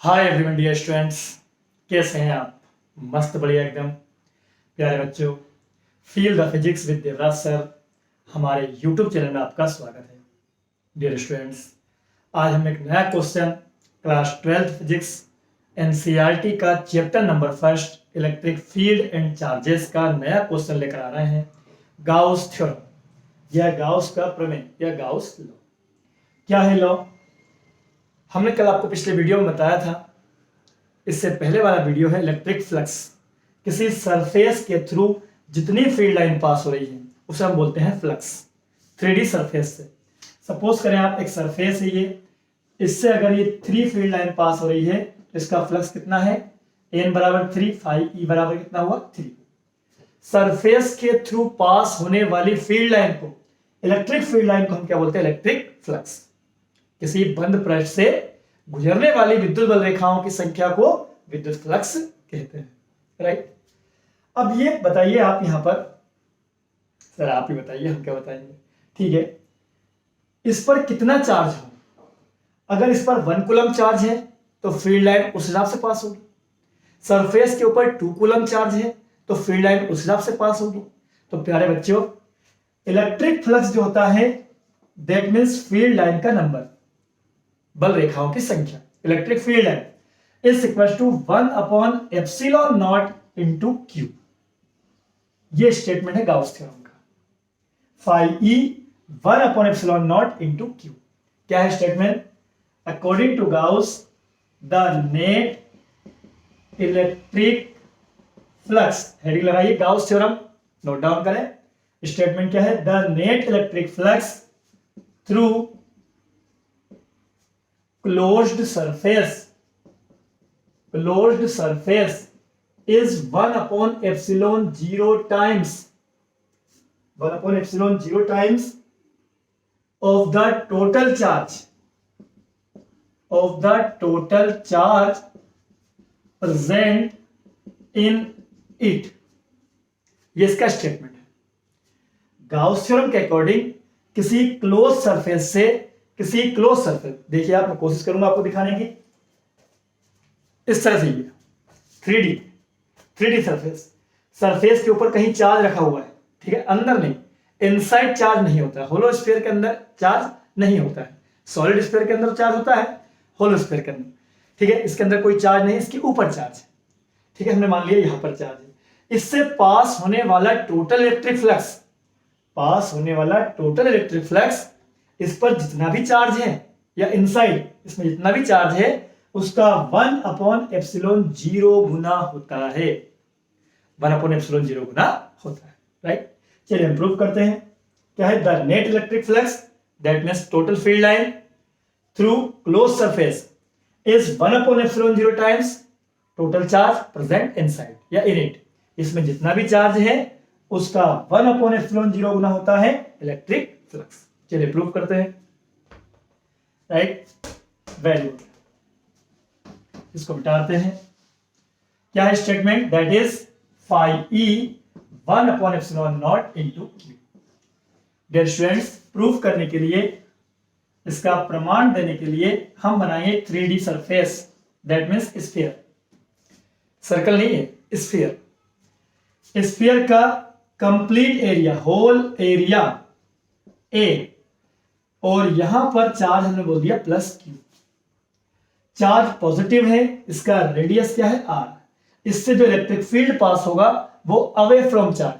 Hi everyone dear students, कैसे हैं आप? मस्त बढ़िया एकदम प्यारे बच्चों। Feel the physics with Devraj sir हमारे यूट्यूब चैनल में आपका स्वागत है। डियर स्टूडेंट्स, आज हम एक नया question class 12th physics NCERT का chapter number first electric field and charges का नया क्वेश्चन लेकर आ रहे हैं। गाउस थ्योरम या गाउस का प्रमेय या गाउस लॉ। क्या है लॉ? हमने कल आपको पिछले वीडियो में बताया था, इससे पहले वाला वीडियो है इलेक्ट्रिक फ्लक्स। किसी सरफेस के थ्रू जितनी फील्ड लाइन पास हो रही है उसे हम बोलते हैं फ्लक्स। 3D सरफेस से सपोज करें आप एक सरफेस है ये, इससे अगर ये 3 फील्ड लाइन पास हो रही है तो इसका फ्लक्स कितना है? n बराबर 3, फाई e बराबर कितना हुआ? 3। सरफेस के थ्रू पास होने वाली फील्ड लाइन को, इलेक्ट्रिक फील्ड लाइन को हम क्या बोलते हैं? Electric flux. किसी बंद पृष्ठ से गुजरने वाली विद्युत बल रेखाओं की संख्या को विद्युत फ्लक्स कहते हैं, राइट। अब ये बताइए आप यहां पर, सर आप ही बताइए, हम क्या बताएंगे, ठीक है। इस पर कितना चार्ज हो? अगर इस पर 1 कूलम चार्ज है तो फील्ड लाइन उस हिसाब से पास होगी। सरफेस के ऊपर 2 कूलम चार्ज है तो फील्ड लाइन उस हिसाब से पास होगी। तो प्यारे बच्चों, इलेक्ट्रिक फ्लक्स जो होता है दैट मीन्स फील्ड लाइन का नंबर, बल रेखाओं की संख्या। Electric field line is equal to 1/ε0 into Q. ये स्टेटमेंट है गाउस थ्योरम का। Phi E 1/ε0 into Q. क्या है statement? According to Gauss the net electric flux, heading लगाइए गाउस थ्योरम, नोट डाउन करें। स्टेटमेंट क्या है? The net electric flux through closed surface is 1/ε0 times of the total charge present in it। ये इसका statement है। Gauss theorem के according किसी close surface से देखिए आप, मैं कोशिश करूंगा आपको दिखाने की। इस तरह से ये 3D सरफेस के ऊपर कहीं चार्ज रखा हुआ है, ठीक है, अंदर नहीं, इनसाइड चार्ज नहीं होता है। होलो स्फीयर के अंदर चार्ज नहीं होता है, सॉलिड स्फीयर के अंदर चार्ज होता है, होलो स्फीयर के अंदर, ठीक है। इसके अंदर कोई चार्ज नहीं, इसके ऊपर चार्ज है, ठीक है। हमने मान लिया यहां पर चार्ज है। इससे पास होने वाला टोटल इलेक्ट्रिक फ्लक्स, इस पर जितना भी चार्ज है या इनसाइड इसमें जितना भी चार्ज है उसका 1/ε0 गुना होता है। 1/ε0 गुना होता है, राइट। चलिए हम प्रूव करते हैं। क्या है? The net electric flux that means total field line through close surface is 1/ε0 times total charge present inside या इन इट। इसमें जितना भी चार्ज है उसका 1/ε0 गुना होता है इलेक्ट्रिक फ्लक्स। चलिए प्रूव करते हैं, राइट। वैल्यू इसको मिटाते हैं। क्या है statement? That is phi E 1/ε0 into Q. Dear students, proof करने के लिए, इसका प्रमाण देने के लिए हम बनाएंगे 3D surface, that means sphere. Circle नहीं है, स्फीयर। स्फीयर का complete area, whole area A, और यहां पर चार्ज हमने बोल दिया प्लस क्यू। चार्ज पॉजिटिव है, इसका रेडियस क्या है? आर। इससे जो इलेक्ट्रिक फील्ड पास होगा वो away from charge.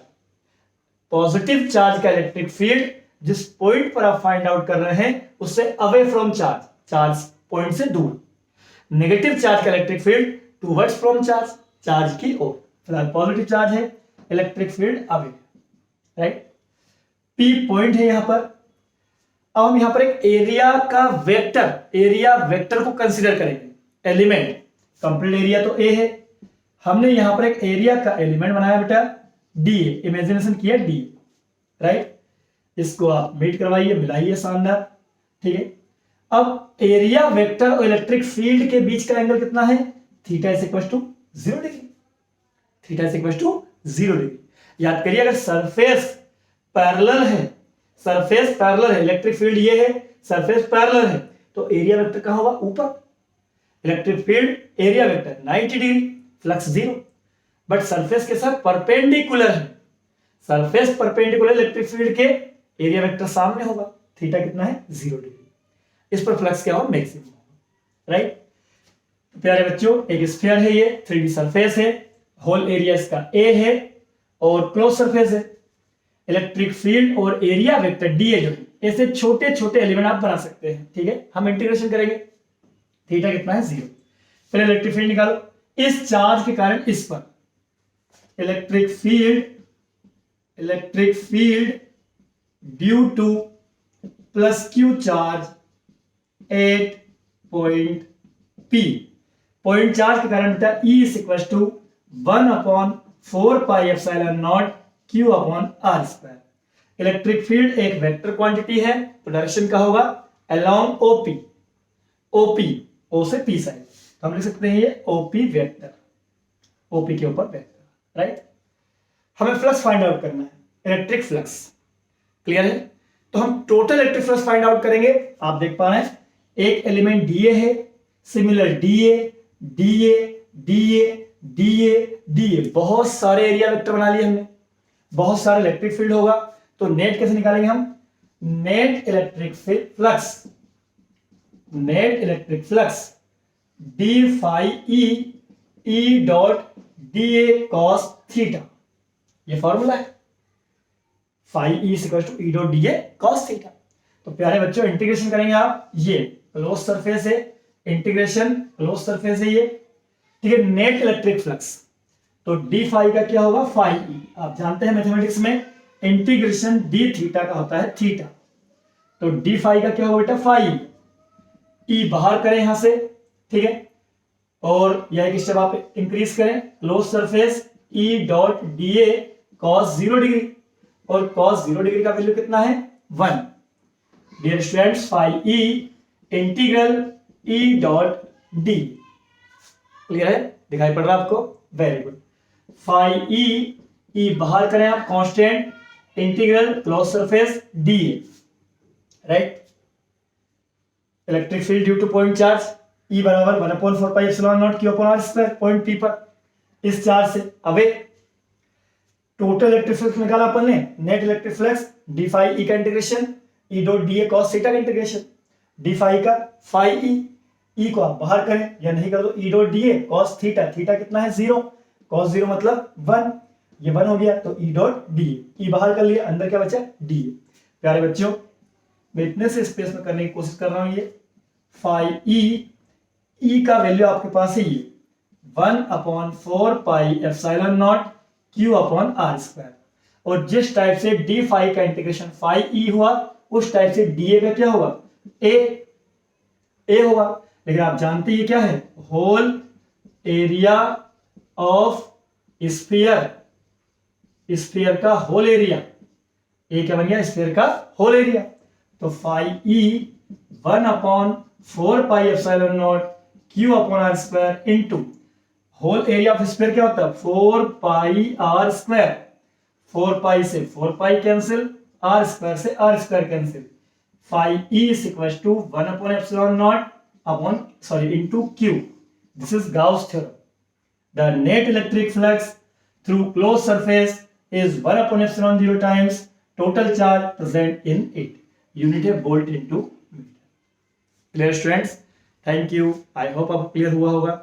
Positive charge का इलेक्ट्रिक फील्ड जिस पॉइंट पर आप फाइंड आउट कर रहे हैं उससे अवे फ्रॉम चार्ज पॉइंट से दूर। नेगेटिव चार्ज का electric field towards from charge की ओर। फिलहाल पॉजिटिव चार्ज है, electric field away, right. P point है यहां पर। अब हम यहां पर एक एरिया वेक्टर को कंसीडर करेंगे। एलिमेंट, कंप्लीट एरिया तो ए है, हमने यहां पर एक एरिया का एलिमेंट बनाया बेटा डी, इमेजिनेशन किया डी, राइट। इसको आप मीट करवाइए, मिलाइए, शानदार, ठीक है। अब एरिया वेक्टर और इलेक्ट्रिक फील्ड के बीच का एंगल कितना है? Theta is equal to 0 degree. Theta is equal to 0 degree. याद करिए, अगर सरफेस पैरेलल है, इलेक्ट्रिक फील्ड ये है, सरफेस पैरेलल है, तो एरिया वेक्टर कहां होगा? ऊपर। Electric field area vector 90 degree, flux 0। But surface के साथ परपेंडिकुलर है, सरफेस परपेंडिकुलर इलेक्ट्रिक फील्ड के एरिया वेक्टर सामने होगा, थीटा कितना है 0 डिग्री। इस पर फ्लक्स क्या होगा, मैक्सिमम होगा, राइट। प्यारे बच्चों, एक स्फीयर है, ये 3D सरफेस है, होल एरिया इसका ए है और क्लोज सरफेस है। इलेक्ट्रिक फील्ड और एरिया वेक्टर डी है, जो ऐसे छोटे छोटे एलिमेंट आप बना सकते हैं, ठीक है। हम इंटीग्रेशन करेंगे, थीटा कितना है 0। पहले इलेक्ट्रिक फील्ड निकालो, इस चार्ज के कारण इस पर electric field due to plus Q charge at point P, point charge के कारण बेटा E is equal to 1/4 pi epsilon naught Q upon R square. Electric field एक वेक्टर क्वांटिटी है, तो डायरेक्शन का होगा अलोंग ओपी, ओ से पी साइड, तो हम लिख सकते हैं ये ओपी वेक्टर, ओपी के ऊपर वेक्टर, राइट। हमें फ्लक्स फाइंड आउट करना है, इलेक्ट्रिक फ्लक्स, क्लियर है। तो हम total electric flux find out करेंगे। आप देख पा रहे हैं एक एलिमेंट डीए है, सिमिलर डीए, बहुत सारे एरिया वेक्टर बना लिए हमने, बहुत सारे इलेक्ट्रिक फील्ड होगा, तो नेट कैसे निकालेंगे हम, net electric flux D phi E dot DA cos theta, ये फॉर्मूला है, phi E equal to E dot DA cos theta. तो प्यारे बच्चों इंटीग्रेशन करेंगे आप, ये क्लोज सरफेस है, इंटीग्रेशन क्लोज सरफेस है ये, ठीक है। नेट इलेक्ट्रिक फ्लक्स, तो डी फाई का क्या होगा, फाई ई, आप जानते हैं मैथमेटिक्स में इंटीग्रेशन डी थीटा का होता है थीटा, तो डी फाई का क्या होगा बेटा, फाई ई बाहर करें यहां से, ठीक है, और यह एक स्टेप आप इंक्रीज करें, close surface E dot DA cos 0 degree, और कॉस 0 डिग्री का वैल्यू कितना है 1। Dear students, phi E integral E dot D, clear है, दिखाई पड़ रहा है आपको, वेरी गुड। फाई ई बाहर करें आप, constant, integral close surface D A, right. Electric field due to point charge E बराबर 1/4 pi epsilon naught Q upon R square, point P पर इस चार्ज से अवे। टोटल इलेक्ट्रिक फ्लक्स निकाला अपन ने, net electric flux D phi E का integration E dot DA cos theta का integration, d phi का फाई ई को आप बाहर करें या नहीं कर दो, E dot DA cos theta, theta कितना है 0, कॉस 0 मतलब 1, ये 1 हो गया, तो ई डॉट डीए, ई बाहर कर लिया, अंदर क्या बचा डीए। प्यारे बच्चों, मैं इतने से स्पेस में करने की कोशिश कर रहा हूं, ये फाई ई का वैल्यू आपके पास है ये 1/4 pi epsilon naught Q upon R square, और जिस टाइप से डी फाई का इंटीग्रेशन फाई ई हुआ, उस टाइप से डीए का क्या होगा, ए होगा। लेकिन आप जानते हैं ये क्या है, whole area of sphere, sphere का होल एरिया, ए क्या बन गया, स्फीयर का होल एरिया, तो phi E 1/4 pi epsilon naught Q upon R square into whole area of sphere क्या होता है 4 पाई आर स्क्वायर, 4 पाई से 4 पाई कैंसिल, आर स्क्वायर से R square cancel, phi E is equal to 1/एप्सिलॉन not upon into Q। This is Gauss theorem. The net electric flux through close surface is 1/epsilon 0 times total charge present in it. Unit है volt into meter. Clear students? Thank you. I hope अब clear हुआ होगा।